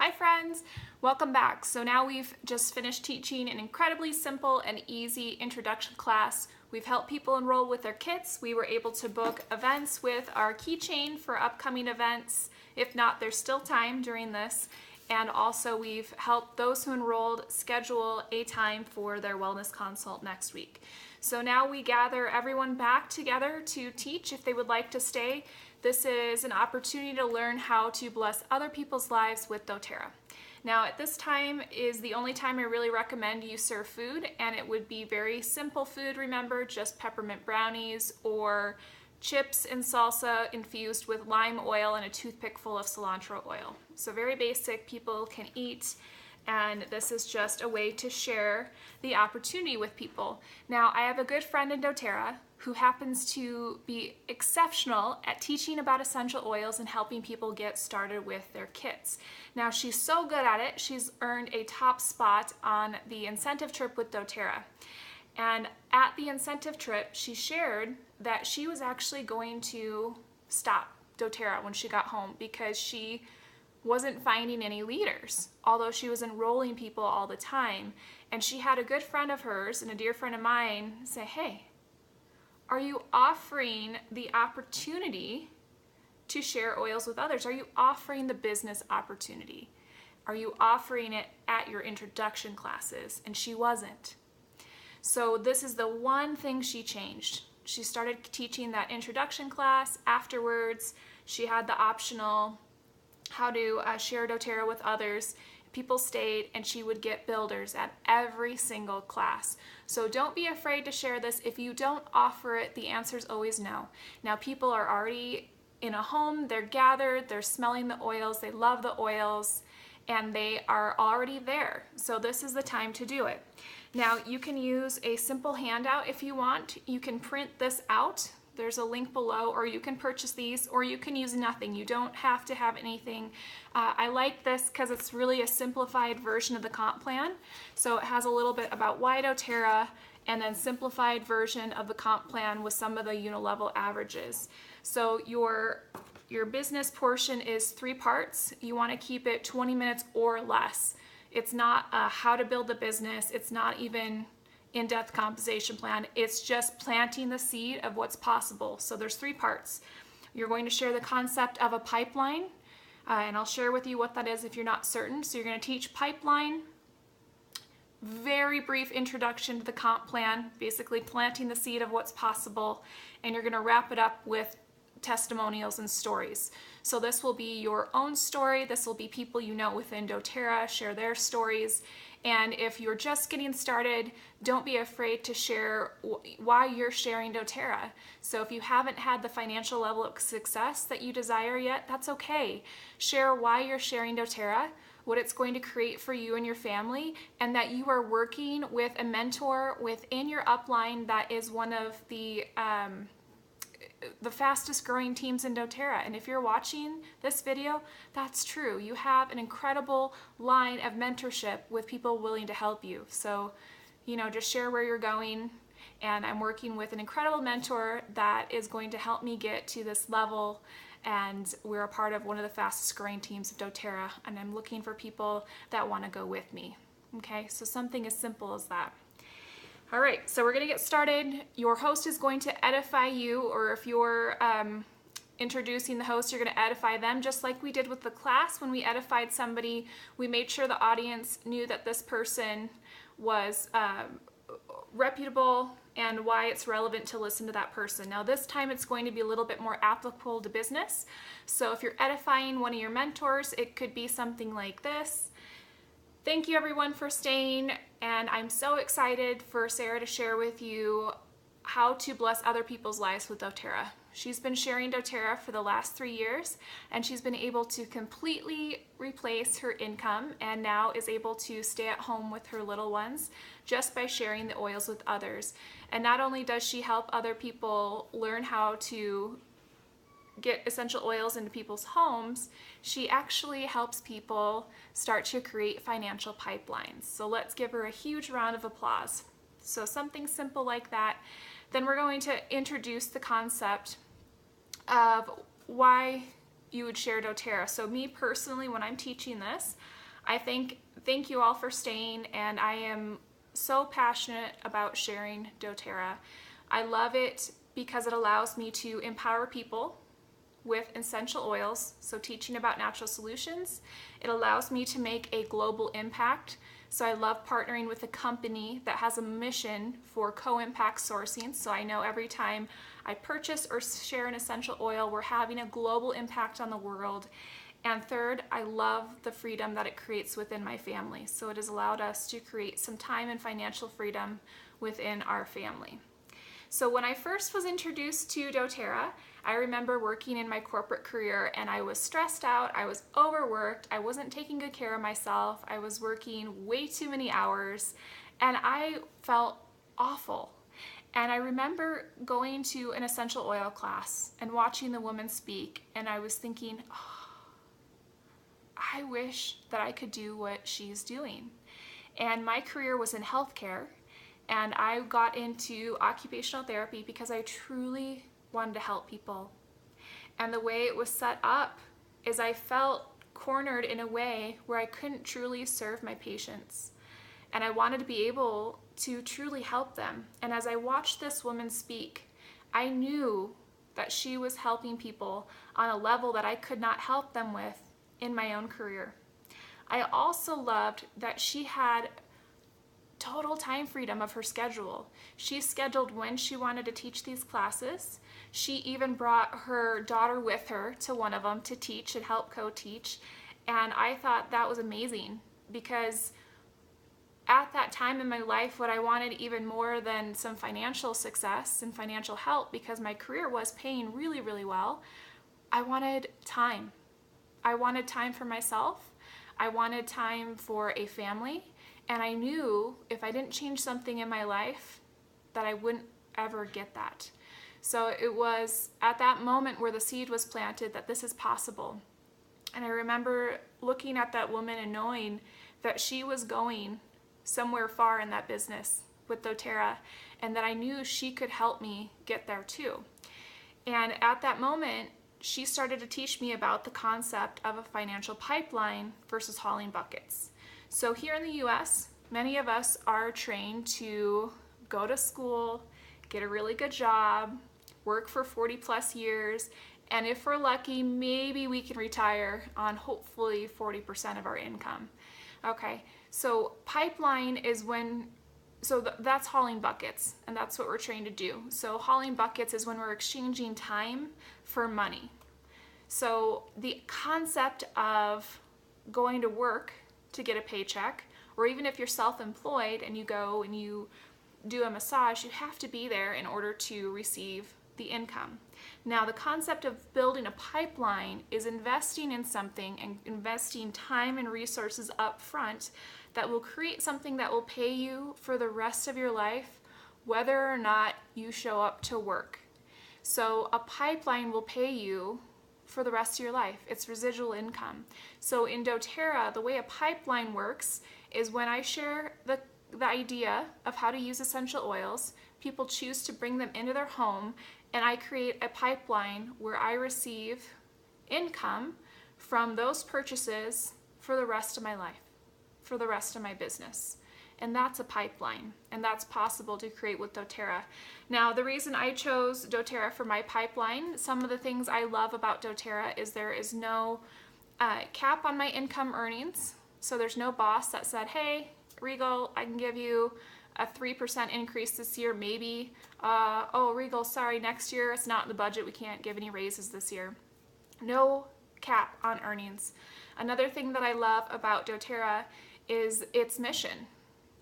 Hi friends, welcome back. So now we've just finished teaching an incredibly simple and easy introduction class. We've helped people enroll with their kits. We were able to book events with our keychain for upcoming events. If not, there's still time during this. And also we've helped those who enrolled schedule a time for their wellness consult next week. So now we gather everyone back together to teach if they would like to stay. This is an opportunity to learn how to bless other people's lives with doTERRA. Now at this time is the only time I really recommend you serve food, and it would be very simple food, remember, just peppermint brownies or chips and salsa infused with lime oil and a toothpick full of cilantro oil. So very basic, people can eat, and this is just a way to share the opportunity with people. Now I have a good friend in doTERRA who happens to be exceptional at teaching about essential oils and helping people get started with their kits. Now she's so good at it, she's earned a top spot on the incentive trip with doTERRA. And at the incentive trip, she shared that she was actually going to stop doTERRA when she got home because she wasn't finding any leaders, although she was enrolling people all the time. And she had a good friend of hers and a dear friend of mine say, hey, are you offering the opportunity to share oils with others? Are you offering the business opportunity? Are you offering it at your introduction classes? And she wasn't. So this is the one thing she changed. She started teaching that introduction class. Afterwards, she had the optional how to share doTERRA with others. People stayed, and she would get builders at every single class. So don't be afraid to share this. If you don't offer it, the answer is always no. Now people are already in a home, they're gathered, they're smelling the oils, they love the oils, and they are already there. So this is the time to do it. Now you can use a simple handout if you want. You can print this out. There's a link below, or you can purchase these, or you can use nothing. You don't have to have anything. I like this because it's really a simplified version of the comp plan. So it has a little bit about why doTERRA, and then simplified version of the comp plan with some of the unilevel averages. So your business portion is 3 parts. You want to keep it 20 minutes or less. It's not how to build the business. It's not even in-depth compensation plan. It's just planting the seed of what's possible. So there's 3 parts. You're going to share the concept of a pipeline, and I'll share with you what that is if you're not certain. So you're going to teach pipeline, very brief introduction to the comp plan, basically planting the seed of what's possible, and you're going to wrap it up with testimonials and stories. So this will be your own story. This will be people you know within doTERRA, share their stories. And if you're just getting started, don't be afraid to share why you're sharing doTERRA. So if you haven't had the financial level of success that you desire yet, that's okay. Share why you're sharing doTERRA, what it's going to create for you and your family, and that you are working with a mentor within your upline that is one of the fastest growing teams in doTERRA. And if you're watching this video, that's true. You have an incredible line of mentorship with people willing to help you. So, just share where you're going. And I'm working with an incredible mentor that is going to help me get to this level. And we're a part of one of the fastest growing teams of doTERRA. And I'm looking for people that want to go with me. Okay, so something as simple as that. All right, so we're going to get started. Your host is going to edify you, or if you're introducing the host, you're going to edify them, just like we did with the class. When we edified somebody, we made sure the audience knew that this person was reputable and why it's relevant to listen to that person. Now this time it's going to be a little bit more applicable to business. So if you're edifying one of your mentors, it could be something like this. Thank you everyone for staying, and I'm so excited for Sarah to share with you how to bless other people's lives with doTERRA. She's been sharing doTERRA for the last 3 years, and she's been able to completely replace her income and now is able to stay at home with her little ones just by sharing the oils with others. And not only does she help other people learn how to get essential oils into people's homes, she actually helps people start to create financial pipelines. So let's give her a huge round of applause. So something simple like that. Then we're going to introduce the concept of why you would share doTERRA. So me personally, when I'm teaching this, I thank you all for staying, and I am so passionate about sharing doTERRA. I love it because it allows me to empower people with essential oils, so teaching about natural solutions. It allows me to make a global impact. So I love partnering with a company that has a mission for co-impact sourcing. So I know every time I purchase or share an essential oil, we're having a global impact on the world. And third, I love the freedom that it creates within my family. So it has allowed us to create some time and financial freedom within our family. So when I first was introduced to doTERRA, I remember working in my corporate career and I was stressed out, I was overworked, I wasn't taking good care of myself, I was working way too many hours, and I felt awful. And I remember going to an essential oil class and watching the woman speak, and I was thinking, oh, I wish that I could do what she's doing. And my career was in healthcare, and I got into occupational therapy because I truly wanted to help people. And the way it was set up is I felt cornered in a way where I couldn't truly serve my patients. And I wanted to be able to truly help them. And as I watched this woman speak, I knew that she was helping people on a level that I could not help them with in my own career. I also loved that she had total time freedom of her schedule. She scheduled when she wanted to teach these classes. She even brought her daughter with her to one of them to teach and help co-teach. And I thought that was amazing, because at that time in my life, what I wanted even more than some financial success and financial help, because my career was paying really, really well, I wanted time. I wanted time for myself. I wanted time for a family. And I knew if I didn't change something in my life that I wouldn't ever get that. So it was at that moment where the seed was planted that this is possible. And I remember looking at that woman and knowing that she was going somewhere far in that business with doTERRA, and that I knew she could help me get there too. And at that moment, she started to teach me about the concept of a financial pipeline versus hauling buckets. So here in the US, many of us are trained to go to school, get a really good job, work for 40 plus years, and if we're lucky, maybe we can retire on hopefully 40% of our income. Okay, so pipeline is when, that's hauling buckets, and that's what we're trained to do. So hauling buckets is when we're exchanging time for money. So the concept of going to work to get a paycheck, or even if you're self-employed and you go and you do a massage, you have to be there in order to receive the income. Now, the concept of building a pipeline is investing in something and investing time and resources up front that will create something that will pay you for the rest of your life, whether or not you show up to work. So a pipeline will pay you for the rest of your life. It's residual income. So in doTERRA, the way a pipeline works is when I share the idea of how to use essential oils, people choose to bring them into their home, and I create a pipeline where I receive income from those purchases for the rest of my life, for the rest of my business. And that's a pipeline, and that's possible to create with doTERRA. Now, the reason I chose doTERRA for my pipeline, some of the things I love about doTERRA is there is no cap on my income earnings. So there's no boss that said, hey, Regal, I can give you a 3% increase this year, maybe. Oh, Regal, sorry, next year it's not in the budget. We can't give any raises this year. No cap on earnings. Another thing that I love about doTERRA is its mission.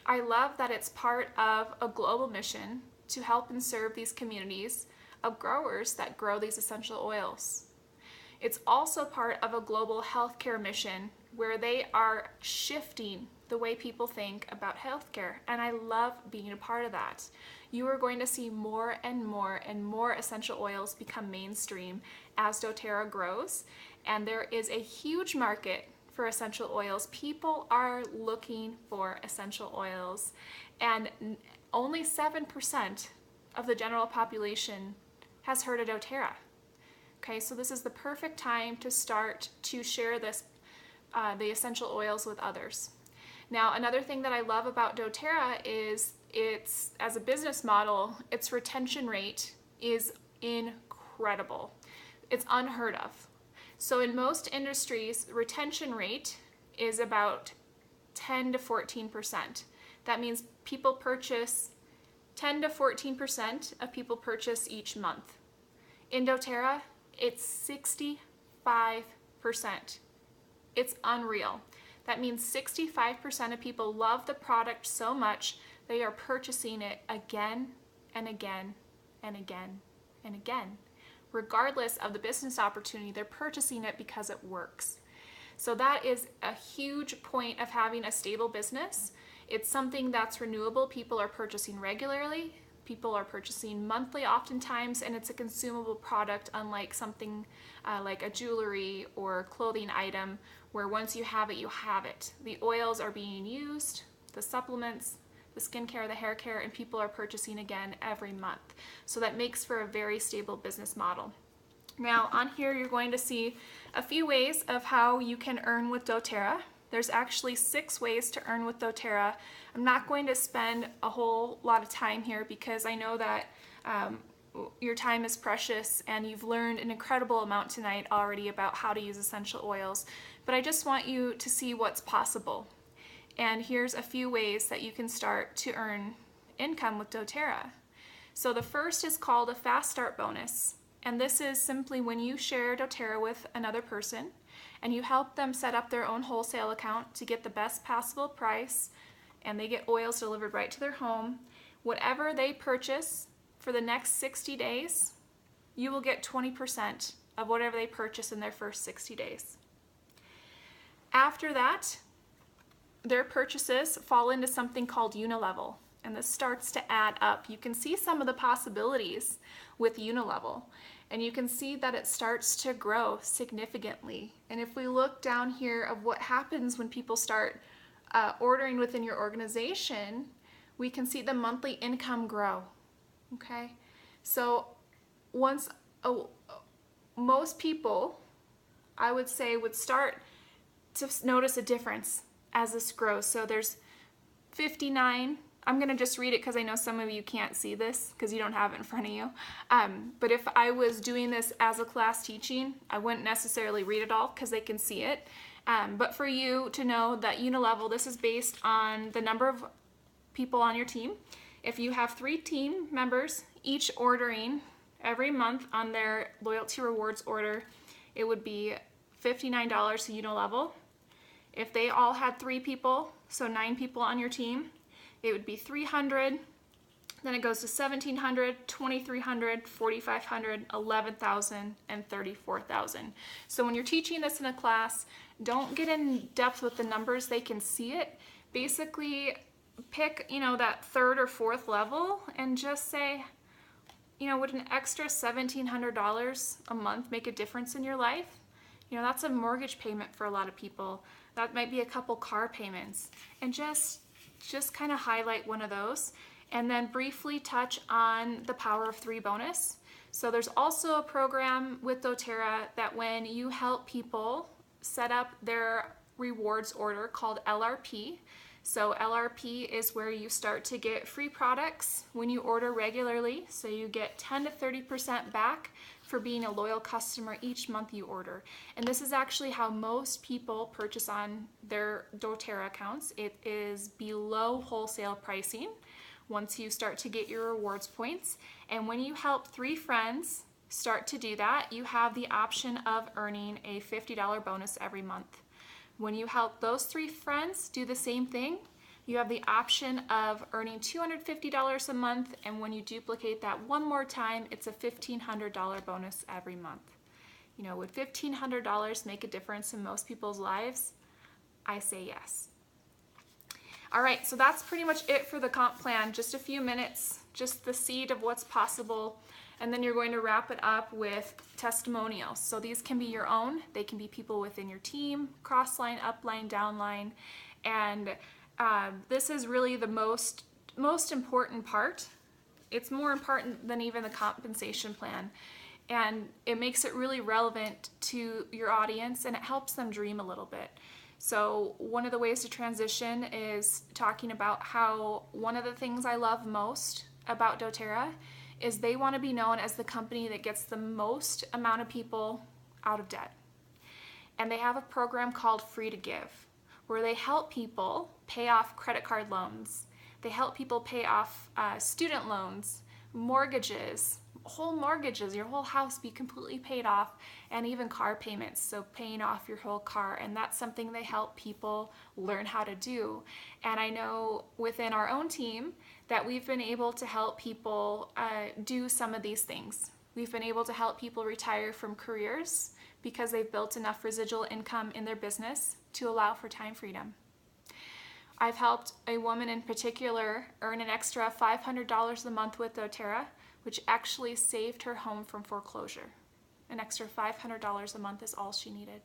I love that it's part of a global mission to help and serve these communities of growers that grow these essential oils. It's also part of a global healthcare mission where they are shifting the way people think about healthcare, and I love being a part of that. You are going to see more and more and more essential oils become mainstream as doTERRA grows, and there is a huge market for essential oils. People are looking for essential oils, and only 7% of the general population has heard of doTERRA. Okay, so this is the perfect time to start to share this, the essential oils with others. Now, another thing that I love about doTERRA is it's, as a business model, its retention rate is incredible. It's unheard of. So in most industries, retention rate is about 10 to 14%. That means people purchase 10 to 14% of people purchase each month. In doTERRA, it's 65%. It's unreal. That means 65% of people love the product so much they are purchasing it again and again and again and again. Regardless of the business opportunity, they're purchasing it because it works. So that is a huge point of having a stable business. It's something that's renewable. People are purchasing regularly. People are purchasing monthly oftentimes, and it's a consumable product, unlike something like a jewelry or clothing item where once you have it, you have it. The oils are being used, the supplements, the skincare, the hair care, and people are purchasing again every month. So that makes for a very stable business model. Now on here you're going to see a few ways of how you can earn with doTERRA. There's actually 6 ways to earn with doTERRA. I'm not going to spend a whole lot of time here because I know that your time is precious and you've learned an incredible amount tonight already about how to use essential oils, but I just want you to see what's possible. And here's a few ways that you can start to earn income with doTERRA. So the first is called a fast start bonus. And this is simply when you share doTERRA with another person and you help them set up their own wholesale account to get the best possible price, and they get oils delivered right to their home. Whatever they purchase for the next 60 days, you will get 20% of whatever they purchase in their first 60 days. After that, their purchases fall into something called Unilevel, and this starts to add up. You can see some of the possibilities with Unilevel, and you can see that it starts to grow significantly. And if we look down here of what happens when people start ordering within your organization, we can see the monthly income grow. Okay, so once most people, I would say, would start to notice a difference as this grows. So there's 59. I'm going to just read it because I know some of you can't see this because you don't have it in front of you. But if I was doing this as a class teaching, I wouldn't necessarily read it all because they can see it. But for you to know that Unilevel, this is based on the number of people on your team. If you have 3 team members, each ordering every month on their loyalty rewards order, it would be $59 to Unilevel. If they all had 3 people, so 9 people on your team, it would be $300. Then it goes to $1,700, $2,300, $4,500, $11,000, and $34,000. So when you're teaching this in a class, don't get in depth with the numbers. They can see it. Basically, pick, that 3rd or 4th level and just say, would an extra $1,700 a month make a difference in your life? That's a mortgage payment for a lot of people. That might be a couple car payments. And just kind of highlight one of those, and then briefly touch on the Power of 3 bonus. So there's also a program with doTERRA that when you help people set up their rewards order called LRP. So LRP is where you start to get free products when you order regularly. So you get 10 to 30% back for being a loyal customer each month you order. And this is actually how most people purchase on their doTERRA accounts. It is below wholesale pricing once you start to get your rewards points. And when you help 3 friends start to do that, you have the option of earning a $50 bonus every month. When you help those 3 friends do the same thing, you have the option of earning $250 a month, and when you duplicate that one more time, it's a $1,500 bonus every month. Would $1,500 make a difference in most people's lives? I say yes. All right, so that's pretty much it for the comp plan. Just a few minutes, just the seed of what's possible, and then you're going to wrap it up with testimonials. So these can be your own. They can be people within your team, cross-line, up-line, down-line, and this is really the most important part. It's more important than even the compensation plan. and it makes it really relevant to your audience, and it helps them dream a little bit. So one of the ways to transition is talking about how one of the things I love most about doTERRA is they want to be known as the company that gets the most amount of people out of debt. And they have a program called Free to Give, where they help people pay off credit card loans. They help people pay off student loans, mortgages, whole mortgages, your whole house be completely paid off, and even car payments, so paying off your whole car. And that's something they help people learn how to do. And I know within our own team that we've been able to help people do some of these things. We've been able to help people retire from careers because they've built enough residual income in their business to allow for time freedom. I've helped a woman in particular earn an extra $500 a month with doTERRA, which actually saved her home from foreclosure. An extra $500 a month is all she needed.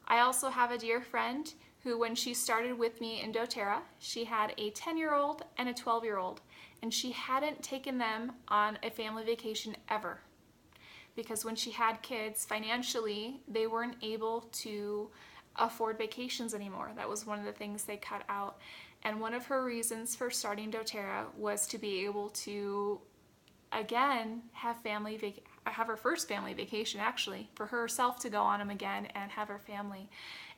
I also have a dear friend who, when she started with me in doTERRA, she had a 10-year-old and a 12-year-old, and she hadn't taken them on a family vacation ever. Because when she had kids, financially, they weren't able to afford vacations anymore. That was one of the things they cut out. And one of her reasons for starting doTERRA was to be able to, again, have her first family vacation, actually, for herself to go on them again and have her family.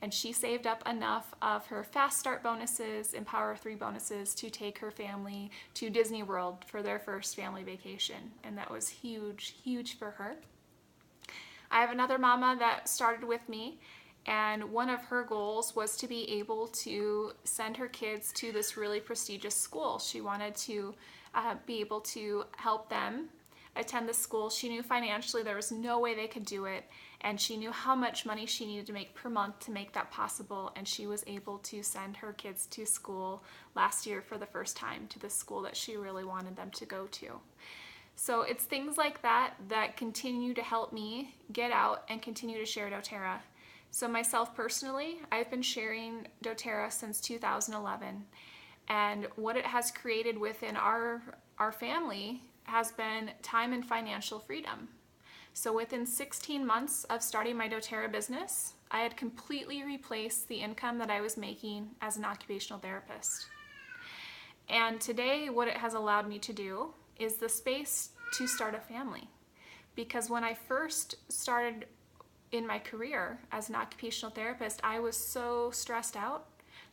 And she saved up enough of her Fast Start bonuses and Power of 3 bonuses to take her family to Disney World for their first family vacation. And that was huge, huge for her. I have another mama that started with me, and one of her goals was to be able to send her kids to this really prestigious school. She wanted to be able to help them attend the school. She knew financially there was no way they could do it, and she knew how much money she needed to make per month to make that possible, and she was able to send her kids to school last year for the first time, to the school that she really wanted them to go to. So it's things like that that continue to help me get out and continue to share doTERRA. So myself personally, I've been sharing doTERRA since 2011, and what it has created within our family has been time and financial freedom. So within 16 months of starting my doTERRA business, I had completely replaced the income that I was making as an occupational therapist. And today, what it has allowed me to do is the space to start a family. Because when I first started in my career as an occupational therapist, I was so stressed out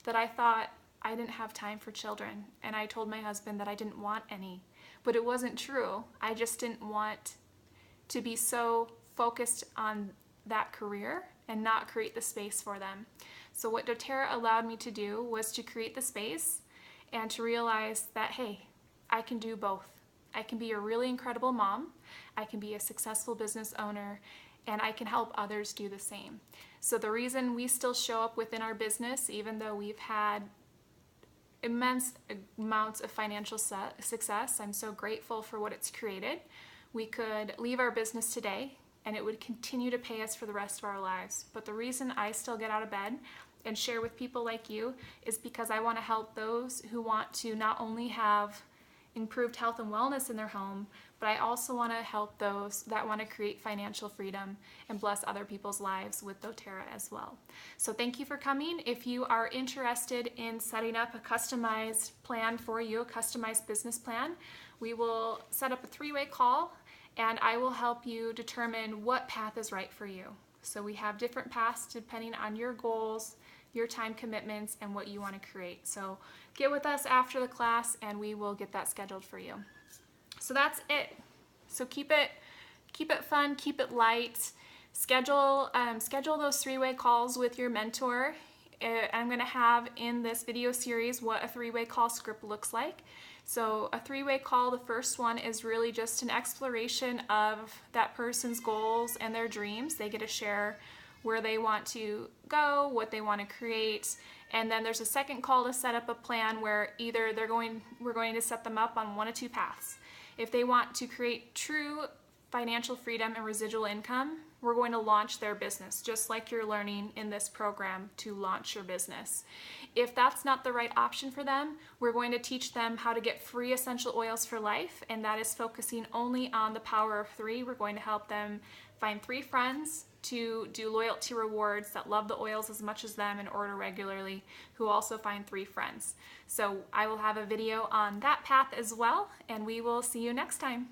that I thought I didn't have time for children. And I told my husband that I didn't want any. But it wasn't true. I just didn't want to be so focused on that career and not create the space for them. So what doTERRA allowed me to do was to create the space and to realize that, hey, I can do both. I can be a really incredible mom, I can be a successful business owner, and I can help others do the same. So the reason we still show up within our business, even though we've had immense amounts of financial success, I'm so grateful for what it's created. We could leave our business today and it would continue to pay us for the rest of our lives. But the reason I still get out of bed and share with people like you is because I want to help those who want to not only have improved health and wellness in their home, but I also want to help those that want to create financial freedom and bless other people's lives with doTERRA as well. So thank you for coming. If you are interested in setting up a customized plan for you, a customized business plan, we will set up a 3-way call and I will help you determine what path is right for you. So we have different paths depending on your goals, your time commitments, and what you want to create. So get with us after the class and we will get that scheduled for you. So that's it. So keep it fun, keep it light. Schedule those 3-way calls with your mentor. I'm going to have in this video series what a 3-way call script looks like. So a 3-way call, the first one is really just an exploration of that person's goals and their dreams. They get to share where they want to go, what they want to create, and then there's a second call to set up a plan where either we're going to set them up on one of two paths. If they want to create true financial freedom and residual income, we're going to launch their business, just like you're learning in this program to launch your business. If that's not the right option for them, we're going to teach them how to get free essential oils for life, and that is focusing only on the power of 3. We're going to help them find 3 friends to do loyalty rewards that love the oils as much as them and order regularly, who also find 3 friends. So I will have a video on that path as well, and we will see you next time.